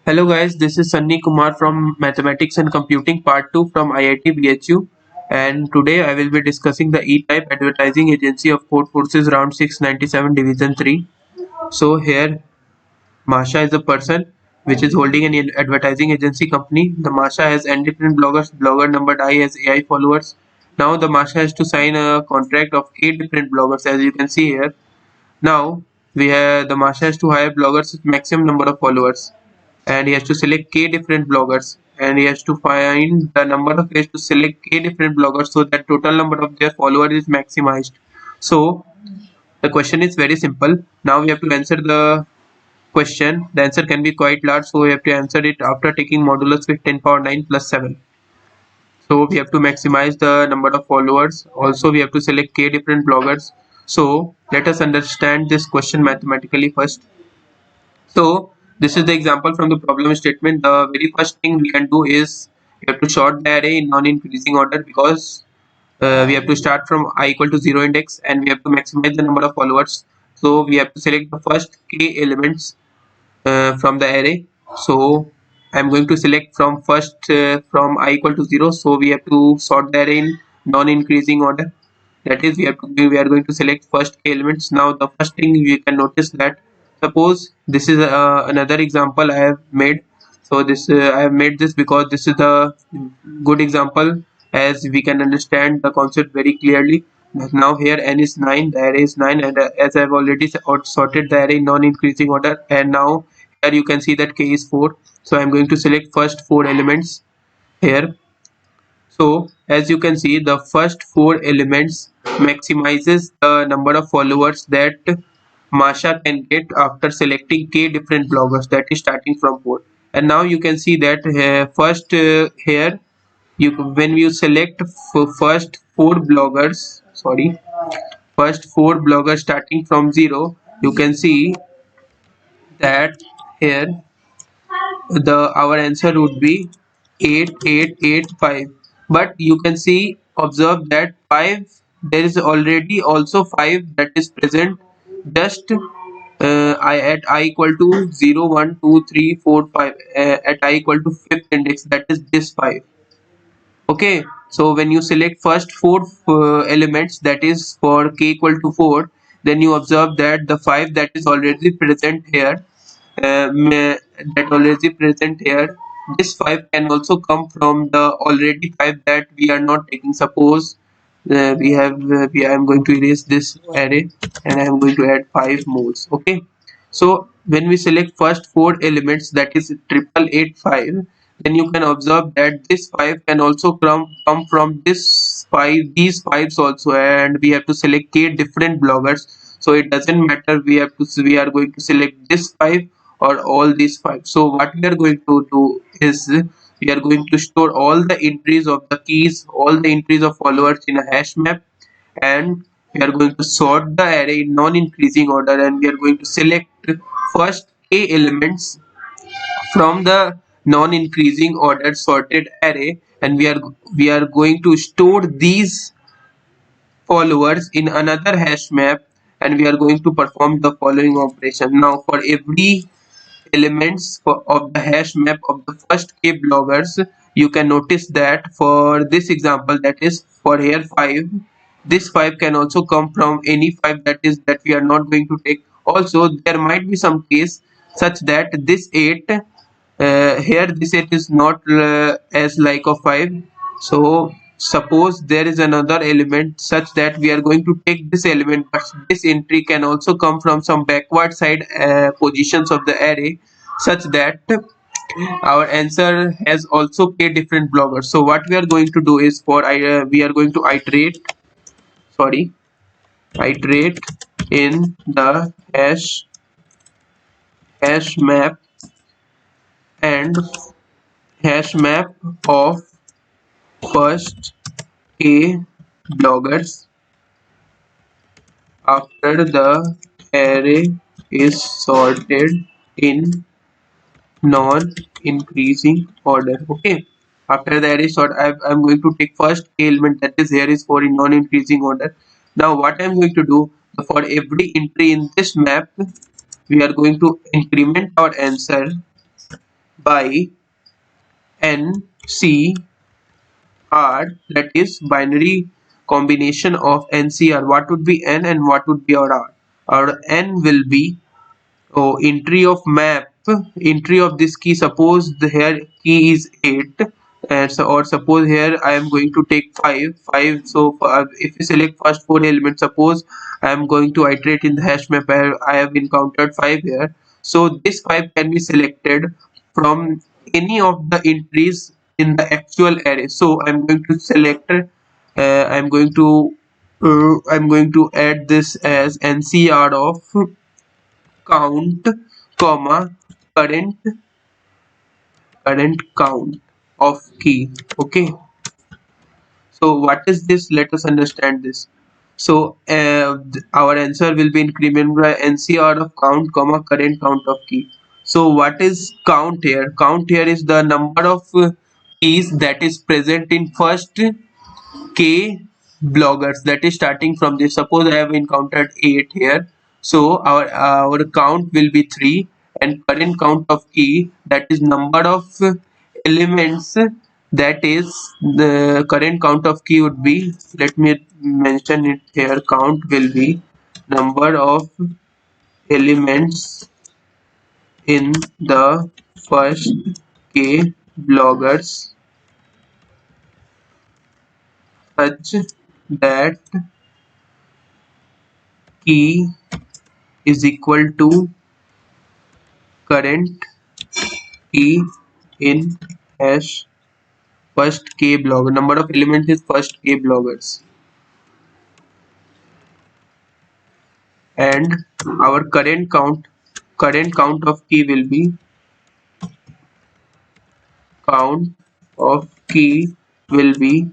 Hello guys, this is Sunny Kumar from Mathematics and Computing Part 2 from IIT BHU, and today I will be discussing the E-Type Advertising Agency of Code Forces Round 697 Division 3. So here Masha is a person which is holding an advertising agency company. The Masha has n different bloggers, blogger numbered I as AI followers. Now the Masha has to sign a contract of 8 different bloggers as you can see here. Now we have the Masha has to hire bloggers with maximum number of followers, and he has to select k different bloggers, and he has to find the number of ways to select k different bloggers so that total number of their followers is maximized. So the question is very simple. Now we have to answer the question. The answer can be quite large, so we have to answer it after taking modulus with 10 power 9 plus 7. So we have to maximize the number of followers. Also we have to select k different bloggers. So let us understand this question mathematically first. So this is the example from the problem statement. The very first thing we can do is we have to sort the array in non-increasing order, because we have to start from I equal to 0 index and we have to maximize the number of followers. So we have to select the first k elements from the array. So I'm going to select from first from I equal to 0. So we have to sort the array in non-increasing order. That is, we are going to select first k elements. Now the first thing you can notice that, suppose this is another example I have made. So this I have made this because this is a good example, as we can understand the concept very clearly. Now here n is 9, the array is 9, and as I have already sorted the array in non-increasing order, and now here you can see that k is 4. So I am going to select first 4 elements here. So as you can see, the first 4 elements maximizes the number of followers that Masha can get after selecting k different bloggers, that is starting from 4. And now you can see that first here you, when you select first 4 bloggers, first 4 bloggers starting from 0, you can see that here the our answer would be 8885. But you can see, observe that 5, there is already also 5 that is present just I at I equal to 0 1 2 3 4 5, at I equal to 5th index, that is this 5. Okay, so when you select first 4 elements, that is for k equal to 4, then you observe that the 5 that is already present here, that already present here, this 5 can also come from the already 5 that we are not taking. Suppose I am going to erase this array and I am going to add 5 more. Okay, so when we select first 4 elements, that is 8885, then you can observe that this 5 can also come from this 5, these 5s also, and we have to select k different bloggers. So it doesn't matter, we are going to select this 5 or all these 5. So what we are going to do is we are going to store all the entries of the keys, all the entries of followers in a hash map, and we are going to sort the array in non-increasing order, and we are going to select first k elements from the non-increasing order sorted array, and we are going to store these followers in another hash map, and we are going to perform the following operation. Now for every elements of the hash map of the first k bloggers, you can notice that for this example, that is for here 5, this 5 can also come from any 5 that we are not going to take. Also there might be some case such that this 8, here this 8 is not as like of 5. So suppose there is another element such that we are going to take this element, but this entry can also come from some backward side positions of the array, such that our answer has also k different bloggers. So what we are going to do is, we are going to sorry iterate in the hash map and hash map of first k bloggers after the array is sorted in non-increasing order. Okay, after the array sort, I'm going to take first k element, that is here is 4, in non-increasing order. Now what I'm going to do, for every entry in this map, we are going to increment our answer by NCR, that is binary combination of NCR. What would be N and what would be our R? Our N will be entry of map, entry of this key. Suppose the here key is 8, and so, or suppose here I am going to take 5. So if you select first 4 elements, suppose I am going to iterate in the hash map where I have encountered 5 here. So this 5 can be selected from any of the entries in the actual array. So I'm going to select, I'm going to add this as NCR of count, comma, current count of key. Okay, so what is this? Let us understand this. So our answer will be incremented by NCR of count, comma, current count of key. So what is count here? Count here is the number of keys that is present in first K bloggers, that is starting from this. Suppose I have encountered 8 here, so our count will be 3, and current count of key, that is number of elements, that is the current count of key would be, let me mention it here, count will be number of elements in the first K bloggers such that key is equal to current key in hash first K blogger. Number of elements is first K bloggers, and our current count of key will be count of key will be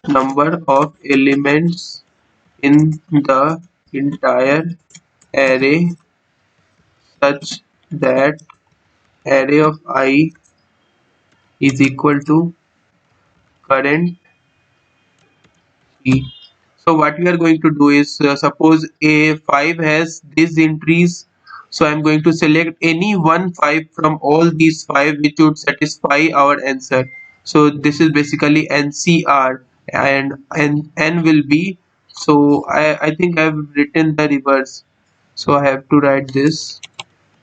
number of elements in the entire array such that array of I is equal to current key. So what we are going to do is, suppose a 5 has these entries, so I'm going to select any one 5 from all these 5 which would satisfy our answer. So this is basically NCR, and N will be, so I think I've written the reverse, so I have to write this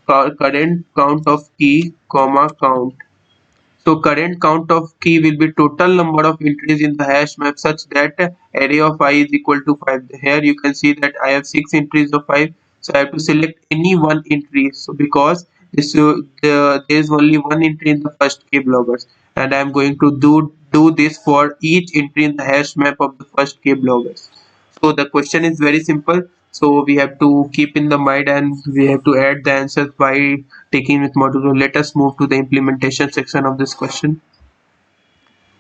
current count of key, comma, count. So current count of key will be total number of entries in the hash map such that array of I is equal to 5. Here you can see that I have 6 entries of 5. So I have to select any one entry. So because there is only one entry in the first K bloggers, and I am going to do this for each entry in the hash map of the first K bloggers. So the question is very simple. So we have to keep in the mind, and we have to add the answers by taking with modulo. Let us move to the implementation section of this question.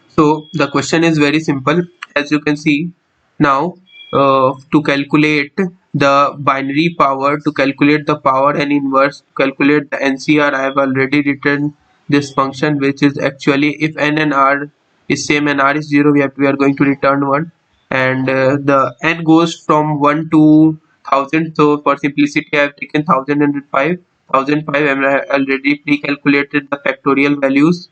So the question is very simple, as you can see. Now to calculate the binary power, to calculate the power and inverse, to calculate the NCR, I have already written this function, which is actually if n and r is same and r is 0, we are going to return 1, and the n goes from 1 to 1000. So for simplicity I have taken 1005 and I already pre-calculated the factorial values.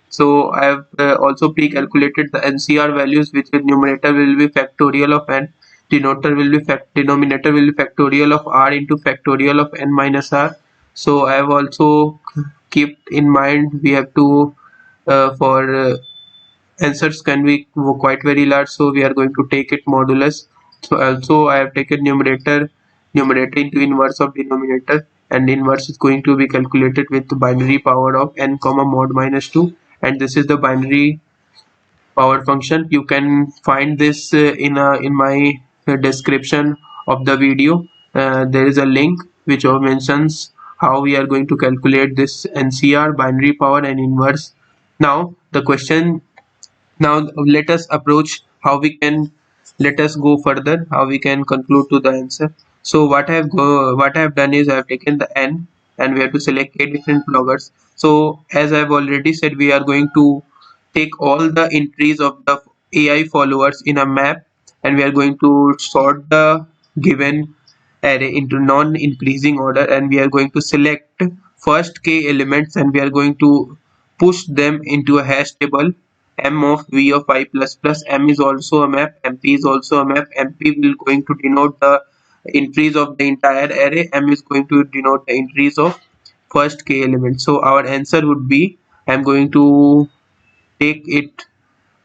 So I have also pre-calculated the NCR values, which in numerator will be factorial of n, denominator will be factorial of r into factorial of n minus r. So I have also kept in mind we have to for answers can be quite very large, so we are going to take it modulus. So also I have taken numerator into inverse of denominator, and inverse is going to be calculated with the binary power of n comma mod minus 2, and this is the binary power function. You can find this in my description of the video. There is a link which mentions how we are going to calculate this NCR, binary power, and inverse. Now the question, now let us approach how we can, let us go further how we can conclude to the answer. So what I have done is I have taken the n, and we have to select 8 different bloggers. So as I have already said, we are going to take all the entries of the AI followers in a map, and we are going to sort the given array into non-increasing order, and we are going to select first k elements, and we are going to push them into a hash table. M of V of I plus plus, M is also a map, MP is also a map. MP will going to denote the entries of the entire array, M is going to denote the entries of first k element. So our answer would be, I'm going to take it,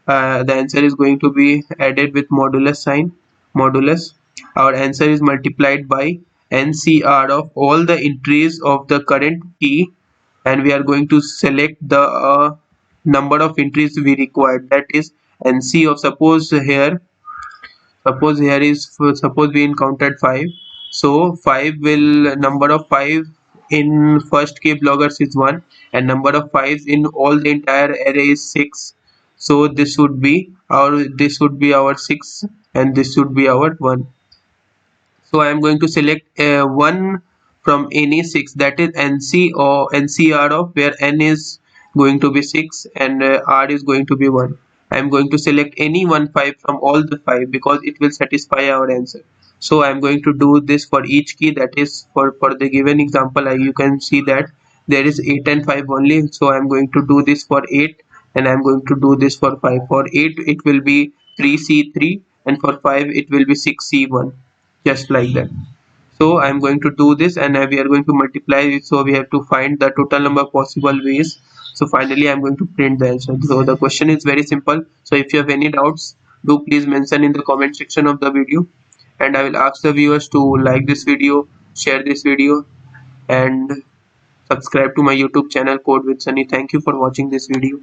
the answer is going to be added with modulus sign, modulus. Our answer is multiplied by NCR of all the entries of the current key, and we are going to select the number of entries we require, that is NC of, suppose here is, suppose we encountered 5, so 5 will, number of 5 in first k bloggers is 1, and number of 5s in all the entire array is 6. So this would be our 6, and this should be our 1. So I am going to select 1 from any 6, that is NC or NCR of where N is going to be 6 and R is going to be 1. I am going to select any one 5 from all the 5 because it will satisfy our answer. So I am going to do this for each key, that is for the given example, you can see that there is 8 and 5 only. So I am going to do this for 8 and I am going to do this for 5. For 8 it will be 3C3 and for 5 it will be 6C1, just like that. So I'm going to do this and we are going to multiply it, so we have to find the total number of possible ways. So finally I'm going to print the answer. So the question is very simple. So if you have any doubts, do please mention in the comment section of the video, and I will ask the viewers to like this video, share this video, and subscribe to my YouTube channel Code with Sunny. Thank you for watching this video.